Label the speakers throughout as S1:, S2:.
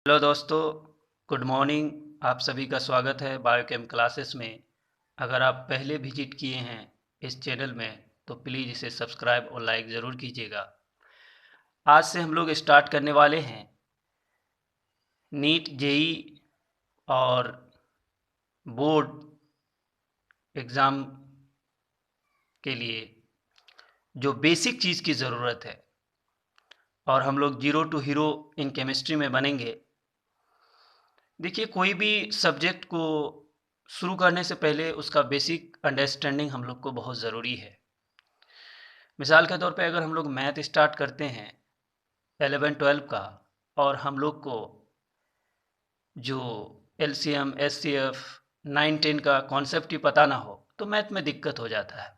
S1: Hello दोस्तों, good morning. आप सभी का स्वागत है बायोकेम क्लासेस में। अगर आप पहले विजिट किए हैं इस चैनल में तो प्लीज़ इसे सब्सक्राइब और लाइक ज़रूर कीजिएगा। आज से हम लोग स्टार्ट करने वाले हैं नीट जेई और बोर्ड एग्ज़ाम के लिए जो बेसिक चीज़ की ज़रूरत है, और हम लोग zero to hero in chemistry में बनेंगे। देखिए, कोई भी सब्जेक्ट को शुरू करने से पहले उसका बेसिक अंडरस्टैंडिंग हम लोग को बहुत ज़रूरी है। मिसाल के तौर पे अगर हम लोग मैथ स्टार्ट करते हैं 11-12 का, और हम लोग को जो एलसीएम एचसीएफ 9-10 का कॉन्सेप्ट ही पता ना हो तो मैथ में दिक्कत हो जाता है।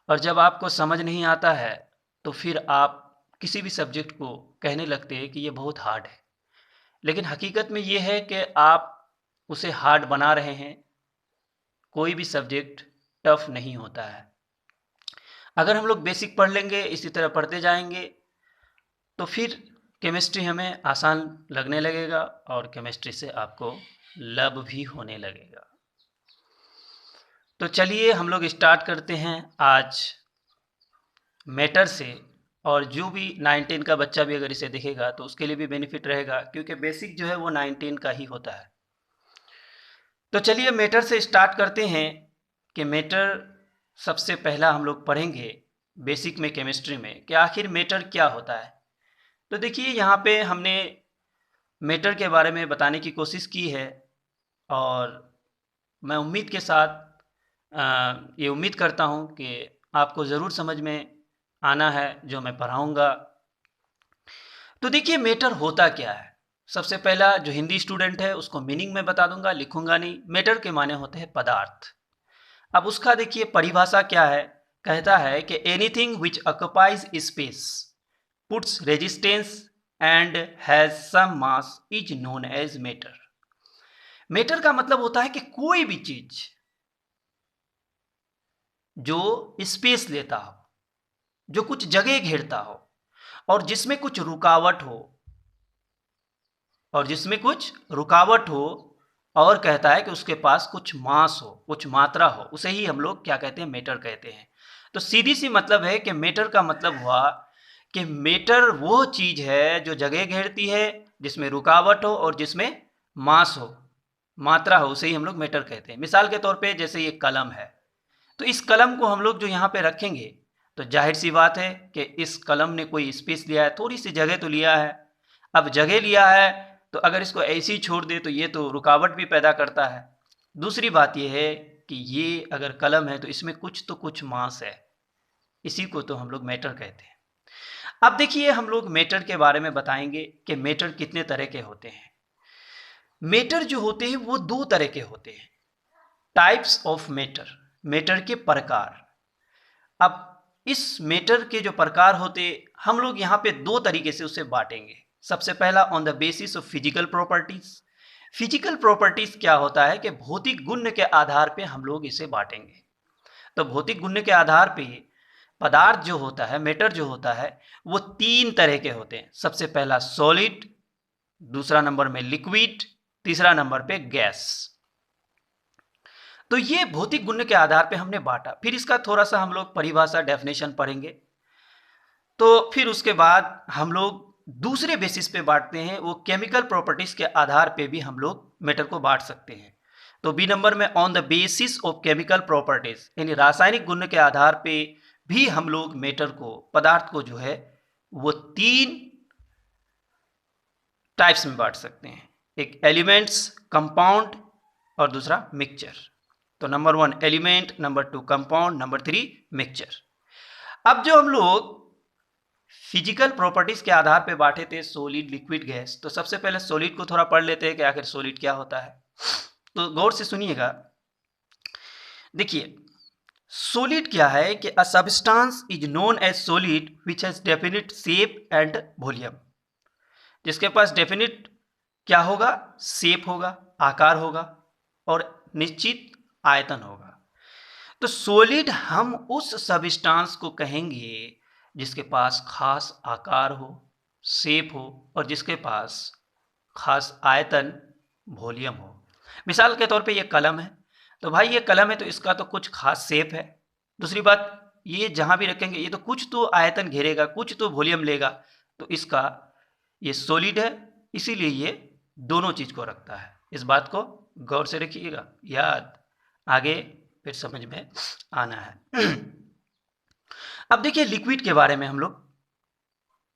S1: और जब आपको समझ नहीं आता है तो फिर आप किसी भी सब्जेक्ट को कहने लगते हैं कि ये बहुत हार्ड है, लेकिन हकीकत में ये है कि आप उसे हार्ड बना रहे हैं। कोई भी सब्जेक्ट टफ नहीं होता है। अगर हम लोग बेसिक पढ़ लेंगे, इसी तरह पढ़ते जाएंगे, तो फिर केमिस्ट्री हमें आसान लगने लगेगा और केमिस्ट्री से आपको लव भी होने लगेगा। तो चलिए हम लोग स्टार्ट करते हैं आज मैटर से। और जो भी 9-10 का बच्चा भी अगर इसे देखेगा तो उसके लिए भी बेनिफिट रहेगा, क्योंकि बेसिक जो है वो 9-10 का ही होता है। तो चलिए मैटर से स्टार्ट करते हैं कि मैटर सबसे पहला हम लोग पढ़ेंगे बेसिक में केमिस्ट्री में कि आखिर मैटर क्या होता है। तो देखिए, यहाँ पे हमने मैटर के बारे में बताने की कोशिश की है, और मैं उम्मीद के साथ ये उम्मीद करता हूँ कि आपको ज़रूर समझ में आना है जो मैं पढ़ाऊँगा। तो देखिए, मैटर होता क्या है। सबसे पहला जो हिंदी स्टूडेंट है उसको मीनिंग में बता दूंगा, लिखूंगा नहीं। मैटर के माने होते हैं पदार्थ। अब उसका देखिए परिभाषा क्या है। कहता है कि anything which occupies space, puts resistance and has some mass is known as matter. Matter का मतलब होता है कि कोई भी चीज जो स्पेस लेता हो, जो कुछ जगह घेरता हो, और जिसमें कुछ रुकावट हो, और कहता है कि उसके पास कुछ मास हो, कुछ मात्रा हो, उसे ही हम लोग क्या कहते हैं, मैटर कहते हैं। तो सीधी सी मतलब है कि मैटर का मतलब हुआ कि मैटर वो चीज है जो जगह घेरती है, जिसमें रुकावट हो और जिसमें मास हो, मात्रा हो, उसे ही हम लोग मैटर कहते हैं। मिसाल के तौर पे जैसे ये कलम है, तो इस कलम को हम लोग जो यहाँ पे रखेंगे, तो जाहिर सी बात है कि इस कलम ने कोई स्पेस लिया है, थोड़ी सी जगह तो लिया है। अब जगह लिया है तो अगर इसको ऐसे ही छोड़ दे तो ये तो रुकावट भी पैदा करता है। दूसरी बात ये है कि ये अगर कलम है तो इसमें कुछ तो कुछ मास है, इसी को तो हम लोग मैटर कहते हैं। अब देखिए, हम लोग मैटर के बारे में बताएंगे कि मैटर कितने तरह के होते हैं। मैटर जो होते हैं वो दो तरह के होते हैं। टाइप्स ऑफ मैटर, मैटर के प्रकार। अब इस मैटर के जो प्रकार होते, हम लोग यहाँ पे दो तरीके से उसे बांटेंगे। सबसे पहला on the basis of physical properties. Physical properties क्या होता है कि भौतिक गुण के आधार पे हम लोग इसे बांटेंगे। तो भौतिक गुण के आधार पे पदार्थ जो होता है, मैटर जो होता है, वो तीन तरह के होते हैं। सबसे पहला सॉलिड, दूसरा नंबर में लिक्विड, तीसरा नंबर पे गैस। तो ये भौतिक गुण के आधार पे हमने बांटा। फिर इसका थोड़ा सा हम लोग परिभाषा, डेफिनेशन पढ़ेंगे। तो फिर उसके बाद हम लोग दूसरे बेसिस पे बांटते हैं, वो केमिकल प्रॉपर्टीज के आधार पे भी हम लोग मैटर को बांट सकते हैं। तो बी नंबर में on the basis of chemical properties, यानी रासायनिक गुण के आधार पे भी हम लोग मैटर को, पदार्थ को जो है वो तीन टाइप्स में बांट सकते हैं। एक एलिमेंट्स, कंपाउंड, और दूसरा मिक्सचर। तो number 1 element, number 2 compound, number 3 mixture. अब जो हम लोग फिजिकल प्रॉपर्टीज के आधार पे बांटे थे सॉलिड, लिक्विड, गैस, तो सबसे पहले सॉलिड को थोड़ा पढ़ लेते हैं कि आखिर सॉलिड क्या होता है। तो गौर से सुनिएगा। देखिए, सॉलिड क्या है कि a substance is known as solid which has definite shape and volume. जिसके पास डेफिनिट क्या होगा, शेप होगा, आकार होगा, और निश्चित आयतन होगा। तो सॉलिड हम उस सब्सटेंस को कहेंगे जिसके पास खास आकार हो, शेप हो, और जिसके पास खास आयतन वॉल्यूम हो। मिसाल के तौर पे ये कलम है, तो भाई ये कलम है तो इसका तो कुछ खास शेप है। दूसरी बात, ये जहाँ भी रखेंगे ये तो कुछ तो आयतन घेरेगा, कुछ तो वॉल्यूम लेगा, तो इसका ये सॉलिड है, इसीलिए ये दोनों चीज़ को रखता है। इस बात को गौर से रखिएगा, याद आगे फिर समझ में आना है। अब देखिए लिक्विड के बारे में हम लोग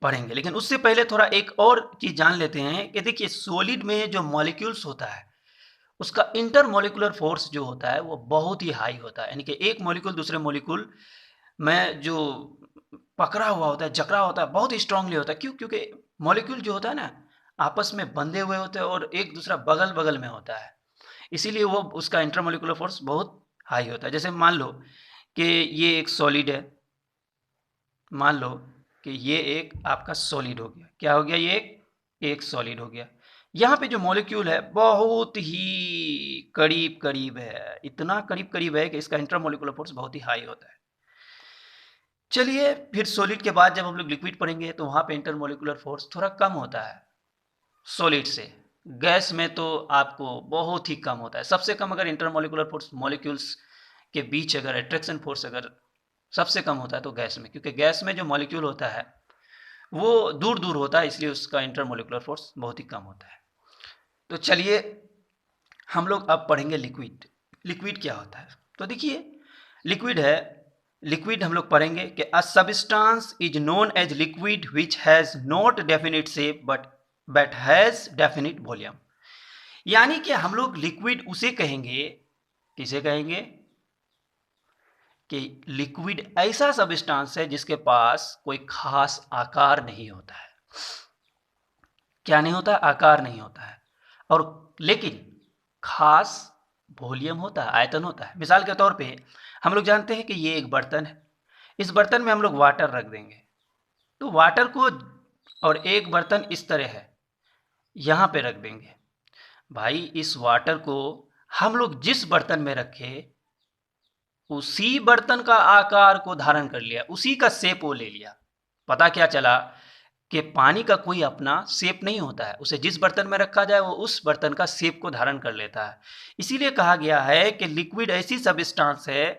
S1: पढ़ेंगे, लेकिन उससे पहले थोड़ा एक और चीज़ जान लेते हैं कि देखिए सॉलिड में जो मॉलिक्यूल्स होता है उसका इंटरमोलिकुलर फोर्स जो होता है वो बहुत ही हाई होता है। यानी कि एक मॉलिक्यूल दूसरे मॉलिक्यूल में जो पकड़ा हुआ होता है, जकड़ा होता है, बहुत ही स्ट्रांगली होता है। क्यों? क्योंकि मॉलिक्यूल जो होता है ना आपस में बंधे हुए होते हैं और एक दूसरा बगल बगल में होता है, इसीलिए वो उसका इंटरमोलिकुलर फोर्स बहुत हाई होता है। जैसे मान लो कि ये एक सॉलिड है, मान लो कि ये एक आपका सॉलिड हो गया। क्या हो गया? ये एक सॉलिड हो गया। यहाँ पे जो मॉलिक्यूल है बहुत ही करीब करीब है, इतना करीब करीब है कि इसका इंटरमोलिकुलर फोर्स बहुत ही हाई होता है। चलिए फिर सॉलिड के बाद जब हम लोग लिक्विड पढ़ेंगे तो वहाँ पे इंटरमोलिकुलर फोर्स थोड़ा कम होता है सॉलिड से। गैस में तो आपको बहुत ही कम होता है। सबसे कम अगर इंटरमोलिकुलर फोर्स मॉलिक्यूल्स के बीच अगर अट्रैक्शन फोर्स अगर सबसे कम होता है तो गैस में, क्योंकि गैस में जो मॉलिक्यूल होता है वो दूर दूर होता है, इसलिए उसका इंटरमोलिकुलर फोर्स बहुत ही कम होता है। तो चलिए हम लोग अब पढ़ेंगे लिक्विड। लिक्विड क्या होता है? तो देखिए लिक्विड है, लिक्विड हम लोग पढ़ेंगे कि a substance is known as liquid which has not definite shape but has definite volume. यानी कि हम लोग लिक्विड उसे कहेंगे, किसे कहेंगे? कि लिक्विड ऐसा सब्सटेंस है जिसके पास कोई खास आकार नहीं होता है। क्या नहीं होता? आकार नहीं होता है, और लेकिन खास वॉल्यूम होता है, आयतन होता है। मिसाल के तौर पे हम लोग जानते हैं कि ये एक बर्तन है, इस बर्तन में हम लोग वाटर रख देंगे, तो वाटर को, और एक बर्तन इस तरह है यहाँ पे रख देंगे। भाई इस वाटर को हम लोग जिस बर्तन में रखे उसी बर्तन का आकार को धारण कर लिया, उसी का शेप वो ले लिया। पता क्या चला कि पानी का कोई अपना शेप नहीं होता है, उसे जिस बर्तन में रखा जाए वो उस बर्तन का शेप को धारण कर लेता है। इसीलिए कहा गया है कि लिक्विड ऐसी सब्सटेंस है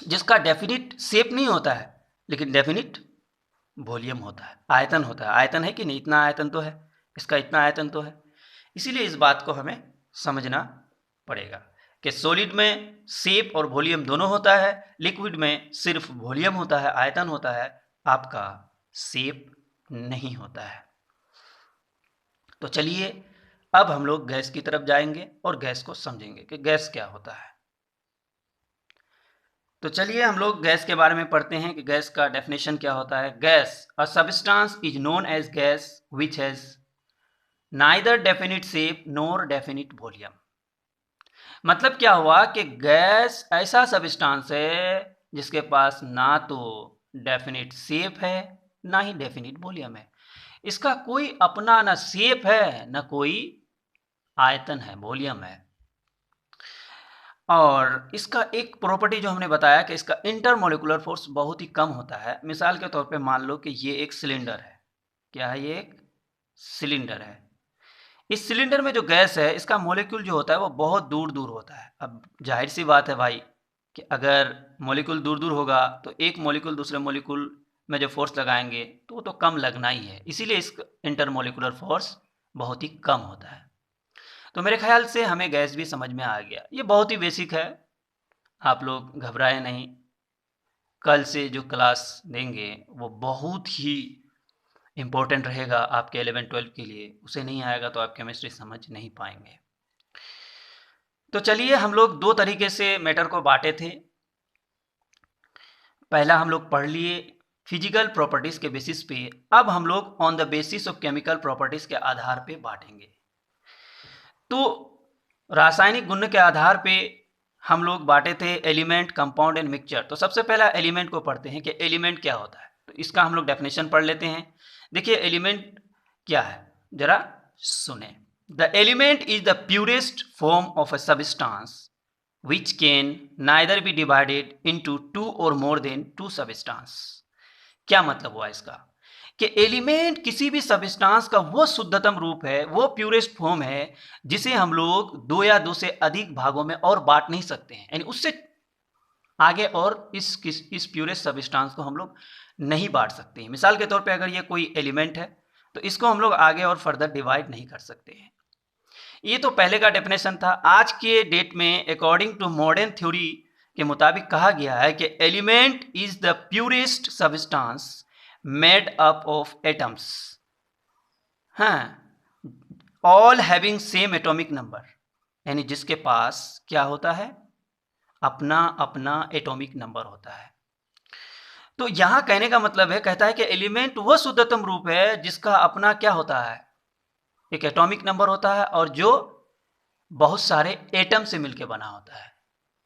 S1: जिसका डेफिनिट शेप नहीं होता है लेकिन डेफिनिट वॉल्यूम होता है, आयतन होता है। आयतन है कि नहीं? इतना आयतन तो है, इसका इतना आयतन तो है। इसीलिए इस बात को हमें समझना पड़ेगा कि सॉलिड में शेप और वॉल्यूम दोनों होता है, लिक्विड में सिर्फ वॉल्यूम होता है, आयतन होता है, आपका शेप नहीं होता है। तो चलिए अब हम लोग गैस की तरफ जाएंगे और गैस को समझेंगे कि गैस क्या होता है। तो चलिए हम लोग गैस के बारे में पढ़ते हैं कि गैस का डेफिनेशन क्या होता है। Gas, a substance is known as gas which has neither definite shape nor definite volume. मतलब क्या हुआ कि गैस ऐसा सब्सटेंस है जिसके पास ना तो डेफिनिट शेप है ना ही डेफिनिट वॉल्यूम है। इसका कोई अपना ना शेप है ना कोई आयतन है, वॉल्यूम है। और इसका एक प्रॉपर्टी जो हमने बताया कि इसका इंटरमोलिकुलर फोर्स बहुत ही कम होता है। मिसाल के तौर पे मान लो कि ये एक सिलेंडर है। क्या है? ये एक सिलेंडर है। इस सिलेंडर में जो गैस है इसका मॉलिक्यूल जो होता है वो बहुत दूर दूर होता है। अब जाहिर सी बात है भाई कि अगर मॉलिक्यूल दूर दूर होगा तो एक मॉलिक्यूल दूसरे मॉलिक्यूल में जो फोर्स लगाएंगे तो वो तो कम लगना ही है, इसीलिए इस इंटरमोलिकुलर फोर्स बहुत ही कम होता है। तो मेरे ख्याल से हमें गैस भी समझ में आ गया। ये बहुत ही बेसिक है, आप लोग घबराए नहीं। कल से जो क्लास देंगे वो बहुत ही इम्पोर्टेंट रहेगा आपके 11-12 के लिए। उसे नहीं आएगा तो आप केमिस्ट्री समझ नहीं पाएंगे। तो चलिए हम लोग दो तरीके से मैटर को बांटे थे। पहला हम लोग पढ़ लिए फिजिकल प्रॉपर्टीज के बेसिस पे, अब हम लोग on the basis of chemical properties के आधार पे बांटेंगे। तो रासायनिक गुण के आधार पे हम लोग बांटे थे एलिमेंट, कंपाउंड एंड मिक्सचर। तो सबसे पहला एलिमेंट को पढ़ते हैं कि एलिमेंट क्या होता है। तो इसका हम लोग डेफिनेशन पढ़ लेते हैं। देखिए एलिमेंट क्या है, जरा सुने। The element is the purest form of a substance which can neither be divided into two or more than two substance। क्या मतलब हुआ इसका कि एलिमेंट किसी भी सब्सटेंस का वो शुद्धतम रूप है, वो प्यूरेस्ट फॉर्म है जिसे हम लोग दो या दो से अधिक भागों में और बांट नहीं सकते हैं, यानी उससे आगे और इस प्यूरेस्ट सब्सटेंस को हम लोग नहीं बांट सकते हैं। मिसाल के तौर पे अगर ये कोई एलिमेंट है तो इसको हम लोग आगे और फर्दर डिवाइड नहीं कर सकते हैं। ये तो पहले का डेफिनेशन था। आज के डेट में अकॉर्डिंग टू मॉडर्न थ्योरी के मुताबिक कहा गया है कि element is the purest substance made up of atoms, हाँ, all having same atomic number, यानी जिसके पास क्या होता है, अपना अपना एटॉमिक नंबर होता है। तो यहां कहने का मतलब है, कहता है कि एलिमेंट वह शुद्धतम रूप है जिसका अपना क्या होता है, एक एटॉमिक नंबर होता है और जो बहुत सारे एटम से मिलकर बना होता है।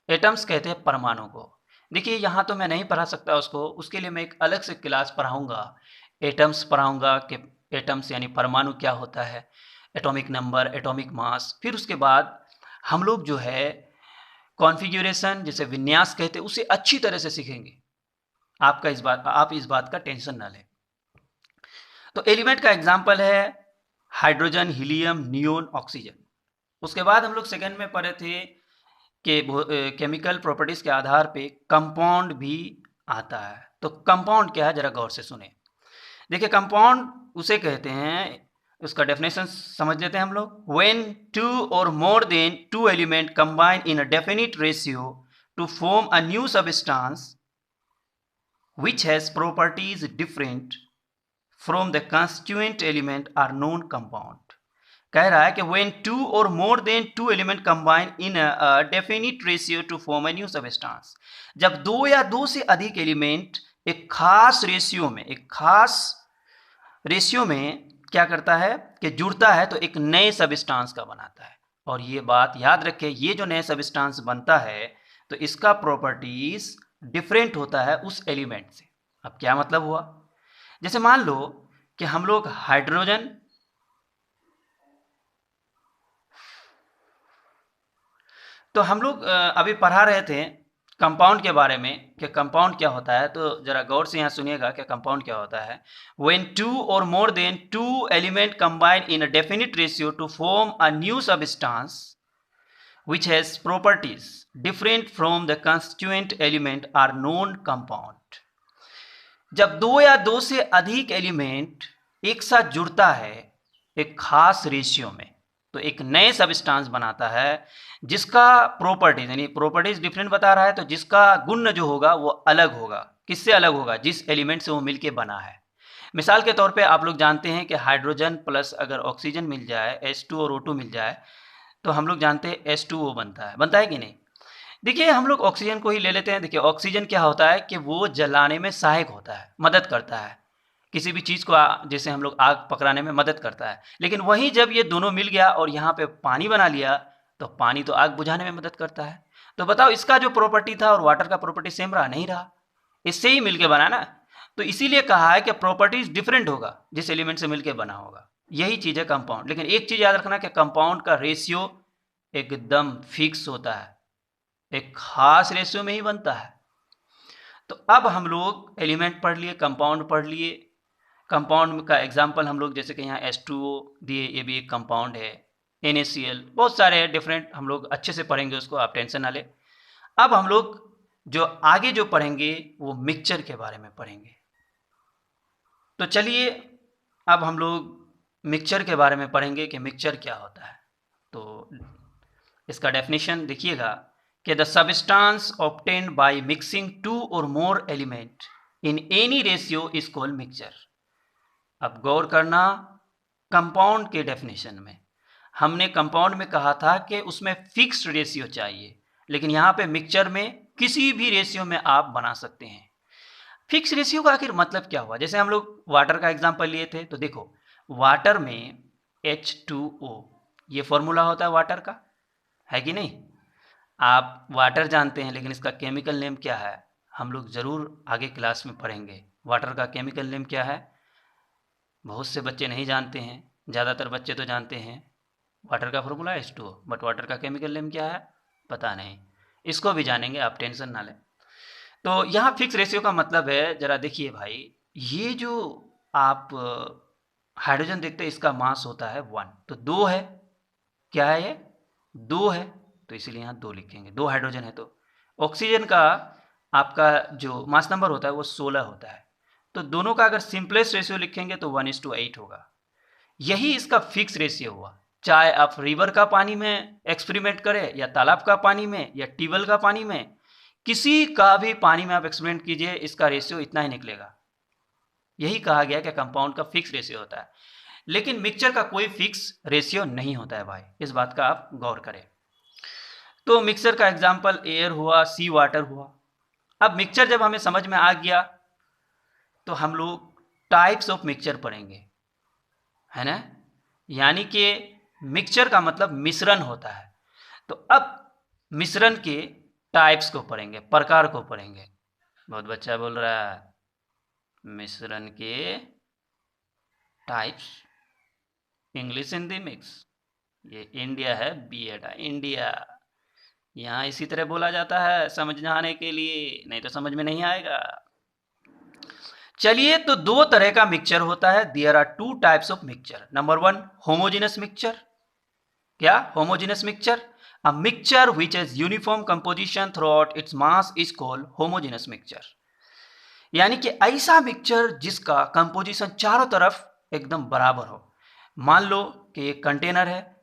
S1: एटम्स कहते हैं परमाणु को। देखिए यहाँ तो मैं नहीं पढ़ा सकता उसको, उसके लिए मैं एक अलग से क्लास पढ़ाऊंगा, एटम्स पढ़ाऊंगा कि एटम्स यानी परमाणु क्या होता है, एटॉमिक नंबर, एटॉमिक मास। फिर उसके बाद हम लोग जो है कॉन्फ़िगरेशन, जिसे विन्यास कहते हैं, उसे अच्छी तरह से सीखेंगे। आप इस बात का टेंशन ना लें। तो एलिमेंट का एग्जाम्पल है हाइड्रोजन, हीलियम, नियोन, ऑक्सीजन। उसके बाद हम लोग सेकेंड में पढ़े थे कि केमिकल प्रॉपर्टीज के आधार पे कंपाउंड भी आता है। तो कंपाउंड क्या है, जरा गौर से सुने। देखिए कंपाउंड उसे कहते हैं, उसका डेफिनेशन समझ लेते हैं हम लोग। व्हेन टू और more than two element combine in a definite ratio to form a new substance which has properties different from the constituent element are known compound। कह रहा है कि when two or more than two element combine in a definite ratio to form a new substance, जब दो या दो से अधिक एलिमेंट एक खास रेशियो में क्या करता है कि जुड़ता है तो एक नए सबस्टांस का बनाता है। और ये बात याद रखें, ये जो नए सबस्टांस बनता है तो इसका प्रॉपर्टीज डिफरेंट होता है उस एलिमेंट से। अब क्या मतलब हुआ, जैसे मान लो कि हम लोग हाइड्रोजन, तो हम लोग अभी पढ़ा रहे थे कंपाउंड के बारे में कि कंपाउंड क्या होता है। तो जरा गौर से यहाँ सुनिएगा कि कंपाउंड क्या होता है। व्हेन टू और more than two element combine in a definite ratio to form a new substance which has properties different from the constituent element are known compound। जब दो या दो से अधिक एलिमेंट एक साथ जुड़ता है एक खास रेशियो में तो एक नए सबस्टांस बनाता है जिसका प्रॉपर्टीज, यानी प्रॉपर्टीज डिफरेंट बता रहा है, तो जिसका गुण जो होगा वो अलग होगा। किससे अलग होगा, जिस एलिमेंट से वो मिलके बना है। मिसाल के तौर पे आप लोग जानते हैं कि हाइड्रोजन प्लस अगर ऑक्सीजन मिल जाए, H2 और O2 मिल जाए, तो हम लोग जानते हैं H2O बनता है कि नहीं। देखिए हम लोग ऑक्सीजन को ही ले लेते हैं। देखिए ऑक्सीजन क्या होता है कि वो जलाने में सहायक होता है, मदद करता है, किसी भी चीज़ को जैसे हम लोग आग पकड़ाने में मदद करता है। लेकिन वहीं जब ये दोनों मिल गया और यहाँ पे पानी बना लिया तो पानी तो आग बुझाने में मदद करता है। तो बताओ इसका जो प्रॉपर्टी था और वाटर का प्रॉपर्टी सेम रहा, नहीं रहा, इससे ही मिलके बना ना। तो इसीलिए कहा है कि प्रॉपर्टीज डिफरेंट होगा जिस एलिमेंट से मिलके बना होगा। यही चीज़ है कंपाउंड। लेकिन एक चीज़ याद रखना कि कंपाउंड का रेशियो एकदम फिक्स होता है, एक खास रेशियो में ही बनता है। तो अब हम लोग एलिमेंट पढ़ लिए, कंपाउंड पढ़ लिए। कंपाउंड का एग्जांपल हम लोग जैसे कि यहाँ H2O दिए, ये भी एक कंपाउंड है। NaCl, बहुत सारे डिफरेंट हम लोग अच्छे से पढ़ेंगे उसको, आप टेंशन ना ले। अब हम लोग जो आगे जो पढ़ेंगे वो मिक्सचर के बारे में पढ़ेंगे। तो चलिए अब हम लोग मिक्सचर के बारे में पढ़ेंगे कि मिक्सचर क्या होता है। तो इसका डेफिनेशन देखिएगा कि the substance obtained by mixing two और more element in any ratio is called mixture. अब गौर करना, कंपाउंड के डेफिनेशन में हमने कंपाउंड में कहा था कि उसमें फिक्स्ड रेशियो चाहिए, लेकिन यहाँ पे मिक्सचर में किसी भी रेशियो में आप बना सकते हैं। फिक्स रेशियो का आखिर मतलब क्या हुआ, जैसे हम लोग वाटर का एग्जांपल लिए थे, तो देखो वाटर में H2O ये फॉर्मूला होता है वाटर का, है कि नहीं। आप वाटर जानते हैं लेकिन इसका केमिकल नेम क्या है, हम लोग ज़रूर आगे क्लास में पढ़ेंगे। वाटर का केमिकल नेम क्या है, बहुत से बच्चे नहीं जानते हैं, ज़्यादातर बच्चे तो जानते हैं वाटर का फॉर्मूला H2O, बट वाटर का केमिकल नेम क्या है पता नहीं। इसको भी जानेंगे, आप टेंशन ना लें। तो यहाँ फिक्स रेशियो का मतलब है, ज़रा देखिए भाई, ये जो आप हाइड्रोजन देखते हैं, इसका मास होता है 1, तो 2 है, क्या है ये 2 है, तो इसीलिए यहाँ 2 लिखेंगे, 2 हाइड्रोजन है। तो ऑक्सीजन का आपका जो मास नंबर होता है वो 16 होता है, तो दोनों का अगर सिंपलेस्ट रेशियो लिखेंगे तो 1:8 होगा। यही इसका फिक्स रेशियो हुआ, चाहे आप रिवर का पानी में एक्सपेरिमेंट करें या तालाब का पानी में या ट्यूबवेल का पानी में, किसी का भी पानी में आप एक्सपेरिमेंट कीजिए, इसका रेशियो इतना ही निकलेगा। यही कहा गया कि कंपाउंड का फिक्स रेशियो होता है, लेकिन मिक्सचर का कोई फिक्स रेशियो नहीं होता है भाई, इस बात का आप गौर करें। तो मिक्सचर का एग्जाम्पल एयर हुआ, सी वाटर हुआ। अब मिक्सचर जब हमें समझ में आ गया तो हम लोग टाइप्स ऑफ मिक्सचर पढ़ेंगे, है ना। यानी कि मिक्सचर का मतलब मिश्रण होता है, तो अब मिश्रण के टाइप्स को पढ़ेंगे, प्रकार को पढ़ेंगे। बहुत बच्चा बोल रहा है मिश्रण के टाइप्स, इंग्लिश हिंदी मिक्स। ये इंडिया है, बीएड इंडिया, यहाँ इसी तरह बोला जाता है समझ आने के लिए, नहीं तो समझ में नहीं आएगा। चलिए, तो 2 तरह का मिक्सचर होता है। There are 2 types of mixture. Number 1 homogeneous mixture. क्या homogeneous mixture? A mixture which has uniform composition throughout its mass is called homogeneous mixture. यानी कि ऐसा मिक्सचर जिसका कंपोजिशन चारों तरफ एकदम बराबर हो। मान लो कि एक कंटेनर है,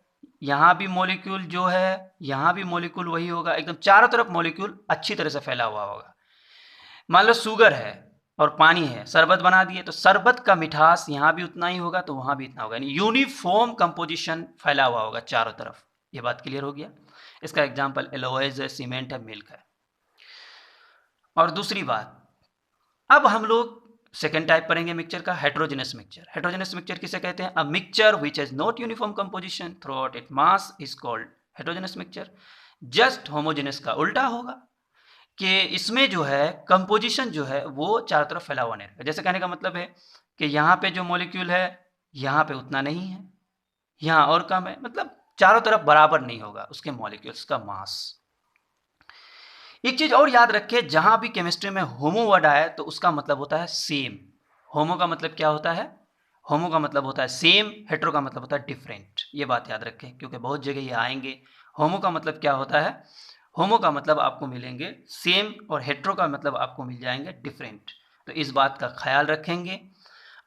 S1: यहाँ भी मॉलिक्यूल जो है, यहाँ भी मॉलिक्यूल वही होगा, एकदम चारों तरफ मॉलिक्यूल अच्छी तरह से फैला हुआ होगा। मान लो शुगर है और पानी है, शरबत बना दिए, तो शरबत का मिठास यहाँ भी उतना ही होगा तो वहाँ भी इतना होगा, यानी यूनिफॉर्म कंपोजिशन फैला हुआ होगा चारों तरफ। ये बात क्लियर हो गया। इसका एग्जाम्पल एलोवेज है, सीमेंट है, मिल्क है। और दूसरी बात, अब हम लोग सेकेंड टाइप पढ़ेंगे मिक्सचर का, हेट्रोजेनस मिक्सचर। हेट्रोजेनस मिक्सचर किसे कहते हैं? अ mixture which has not uniform composition throughout it mass is called heterogeneous mixture. Just homogeneous का उल्टा होगा कि इसमें जो है कंपोजिशन जो है वो चारों तरफ फैला हुआ नहीं रहेगा। जैसे कहने का मतलब है कि यहाँ पे जो मॉलिक्यूल है यहाँ पे उतना नहीं है, यहाँ और कम है, मतलब चारों तरफ बराबर नहीं होगा उसके मॉलिक्यूल्स का मास। एक चीज और याद रखें, जहां भी केमिस्ट्री में होमो वर्ड आए तो उसका मतलब होता है सेम। होमो का मतलब क्या होता है? होमो का मतलब होता है सेम, हेट्रो का मतलब होता है डिफरेंट। ये बात याद रखें क्योंकि बहुत जगह ये आएंगे। होमो का मतलब क्या होता है? होमो का मतलब आपको मिलेंगे सेम और हेट्रो का मतलब आपको मिल जाएंगे डिफरेंट। तो इस बात का ख्याल रखेंगे।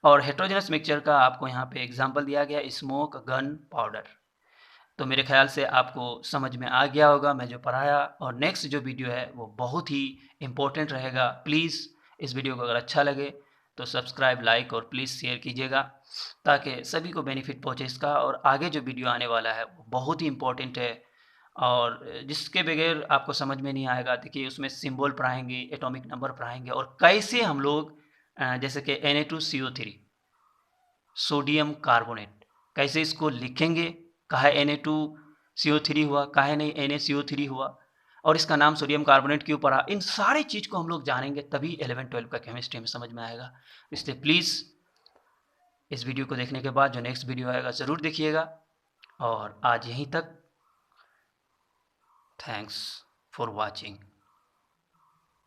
S1: और हेट्रोजेनस मिक्सचर का आपको यहाँ पे एग्जाम्पल दिया गया, स्मोक गन पाउडर। तो मेरे ख्याल से आपको समझ में आ गया होगा मैं जो पढ़ाया। और नेक्स्ट जो वीडियो है वो बहुत ही इम्पोर्टेंट रहेगा। प्लीज़ इस वीडियो को अगर अच्छा लगे तो सब्सक्राइब, लाइक और प्लीज़ शेयर कीजिएगा ताकि सभी को बेनिफिट पहुँचे इसका। और आगे जो वीडियो आने वाला है वो बहुत ही इम्पोर्टेंट है और जिसके बगैर आपको समझ में नहीं आएगा। देखिए उसमें सिंबल पढ़ाएंगे, एटॉमिक नंबर पढ़ाएंगे और कैसे हम लोग जैसे कि Na2CO3 सोडियम कार्बोनेट, कैसे इसको लिखेंगे, काहे Na2CO3 हुआ, काहे नहीं NaCO3 हुआ, और इसका नाम सोडियम कार्बोनेट क्यों पड़ा, इन सारी चीज़ को हम लोग जानेंगे तभी 11-12 का केमिस्ट्री में समझ में आएगा। इसलिए प्लीज़ इस वीडियो को देखने के बाद जो नेक्स्ट वीडियो आएगा ज़रूर देखिएगा। और आज यहीं तक। Thanks for watching.